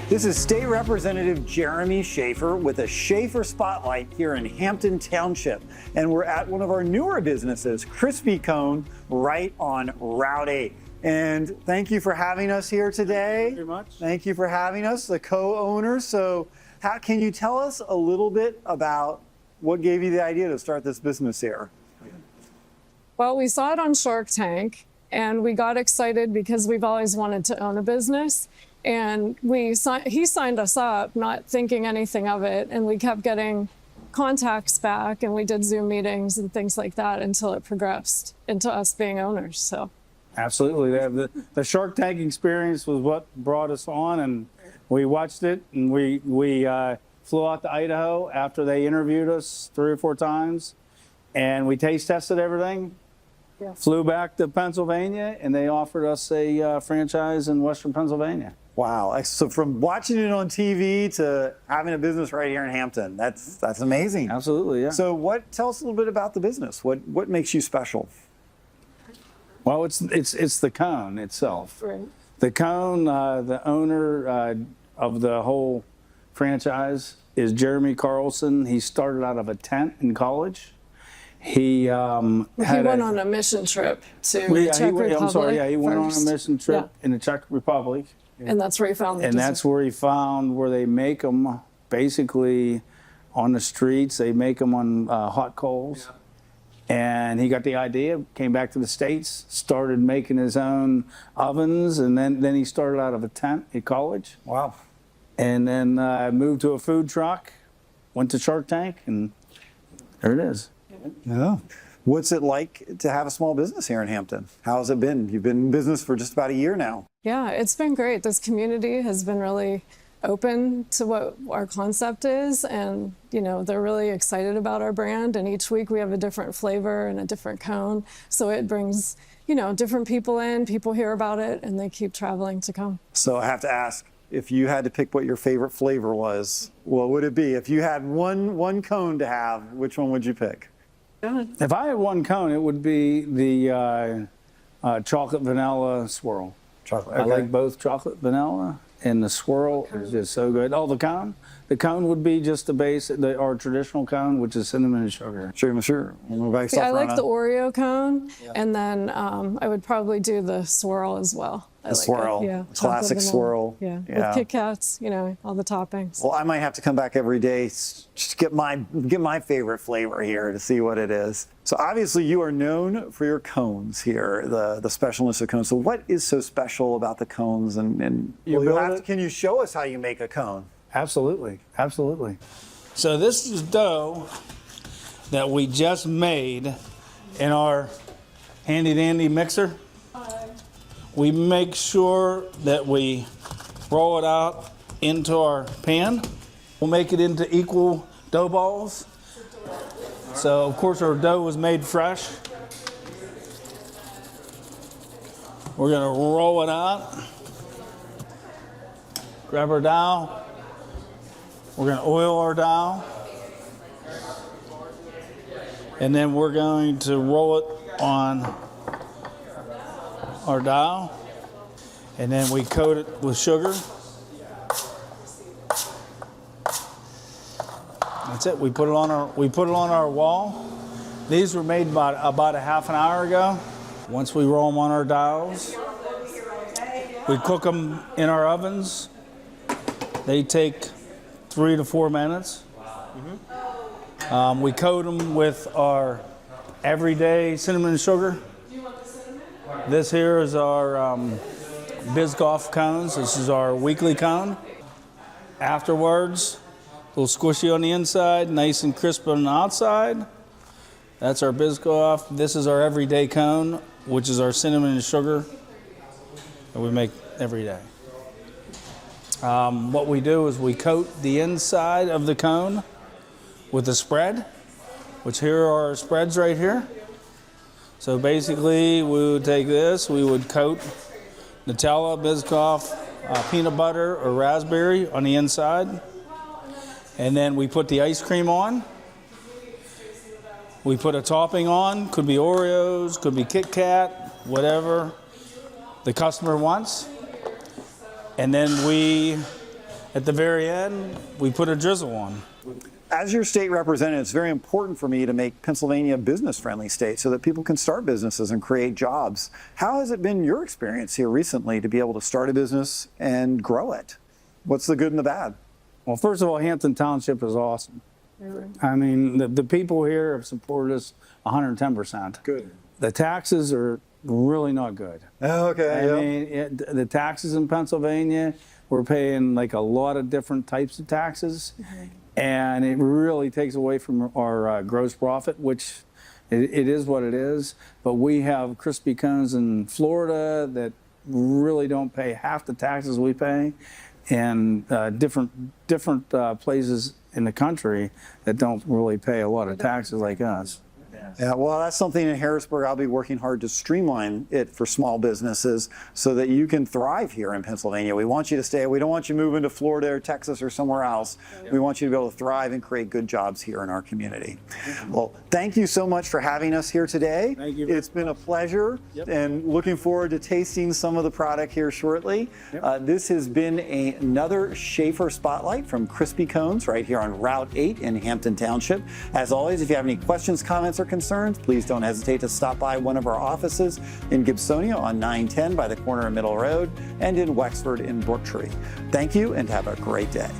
This is State Representative Jeremy Shaffer with a Shaffer Spotlight here in Hampton Township. And we're at one of our newer businesses, Crispy Cone, right on Route 8. And thank you for having us here today. Thank you very much. Thank you for having us, the co-owners. So can you tell us a little bit about what gave you the idea to start this business here? Well, we saw it on Shark Tank and we got excited because we've always wanted to own a business. And he signed us up, not thinking anything of it. And we kept getting contacts back and we did Zoom meetings and things like that until it progressed into us being owners. So. Absolutely. The Shark Tank experience was what brought us on, and we watched it, and we flew out to Idaho after they interviewed us 3 or 4 times, and we taste tested everything. Yeah. Flew back to Pennsylvania, and they offered us a franchise in Western Pennsylvania. Wow. So from watching it on TV to having a business right here in Hampton, that's amazing. Absolutely, yeah. So tell us a little bit about the business. What makes you special? Well, it's the cone itself. Right. The cone, the owner of the whole franchise is Jeremy Carlson. He started out of a tent in college. He went on a mission trip to the Czech Republic. I'm sorry, yeah, he went on a first. mission trip in the Czech Republic. And that's where he found the And that's where he found where they make them basically on the streets. They make them on hot coals. Yeah. And he got the idea, came back to the States, started making his own ovens, and then he started out of a tent at college. Wow. And then moved to a food truck, went to Shark Tank, and there it is. Yeah. What's it like to have a small business here in Hampton? How has it been? You've been in business for just about a year now. Yeah, it's been great. This community has been really open to what our concept is, and they're really excited about our brand, and each week we have a different flavor and a different cone, so it brings different people in, people hear about it, and they keep traveling to come. So I have to ask, if you had to pick what your favorite flavor was, what would it be? If you had one cone to have, which one would you pick? If I had one cone, it would be the chocolate vanilla swirl. Chocolate. Okay. I like both chocolate vanilla, and the swirl is just so good. Oh, the cone would be just the base, our traditional cone, which is cinnamon and sugar. Sure. See, I like the Oreo cone, and then I would probably do the swirl as well. The swirl, yeah, classic swirl. Yeah, with Kit Kats, all the toppings. Well, I might have to come back every day just to get my favorite flavor here to see what it is. So obviously you are known for your cones here, the specialness of cones. So what is so special about the cones? And can you show us how you make a cone? Absolutely. So this is dough that we just made in our handy dandy mixer. We make sure that we roll it out into our pan. We'll make it into equal dough balls. So of course our dough was made fresh. We're gonna roll it out. Grab our dowel. We're gonna oil our dowel. And then we're going to roll it on our dowel, and then we coat it with sugar. That's it. We put it on our wall. These were made about a half an hour ago. Once we roll them on our dowels, we cook them in our ovens. They take 3 to 4 minutes. We coat them with our everyday cinnamon and sugar. This here is our Biscoff cones. This is our weekly cone. Afterwards, a little squishy on the inside, nice and crisp on the outside. That's our Biscoff. This is our everyday cone, which is our cinnamon and sugar that we make every day. What we do is we coat the inside of the cone with a spread, which here are our spreads right here. So basically, we would take this, we would coat Nutella, Biscoff, peanut butter, or raspberry on the inside. And then we put the ice cream on. We put a topping on, could be Oreos, could be Kit Kat, whatever the customer wants. And then we at the very end, we put a drizzle on. As your state representative, it's very important for me to make Pennsylvania a business-friendly state so that people can start businesses and create jobs. How has it been your experience here recently to be able to start a business and grow it? What's the good and the bad? Well, first of all, Hampton Township is awesome. I mean, the people here have supported us 110%. Good. The taxes are really not good. Okay. I mean, the taxes in Pennsylvania, we're paying like a lot of different types of taxes, and it really takes away from our gross profit, which it is what it is. But we have crispy cones in Florida that really don't pay half the taxes we pay, and different places in the country that don't really pay a lot of taxes like us. Yeah, well, that's something in Harrisburg. I'll be working hard to streamline it for small businesses so that you can thrive here in Pennsylvania. We want you to stay. We don't want you moving to Florida or Texas or somewhere else. We want you to be able to thrive and create good jobs here in our community. Well, thank you so much for having us here today. Thank you. It's been a pleasure, and looking forward to tasting some of the product here shortly. This has been another Shaffer Spotlight from Crispy Cones right here on Route 8 in Hampton Township. As always, if you have any questions, comments, or concerns, please don't hesitate to stop by one of our offices in Gibsonia on 910 by the corner of Middle Road and in Wexford in Brooktree. Thank you and have a great day.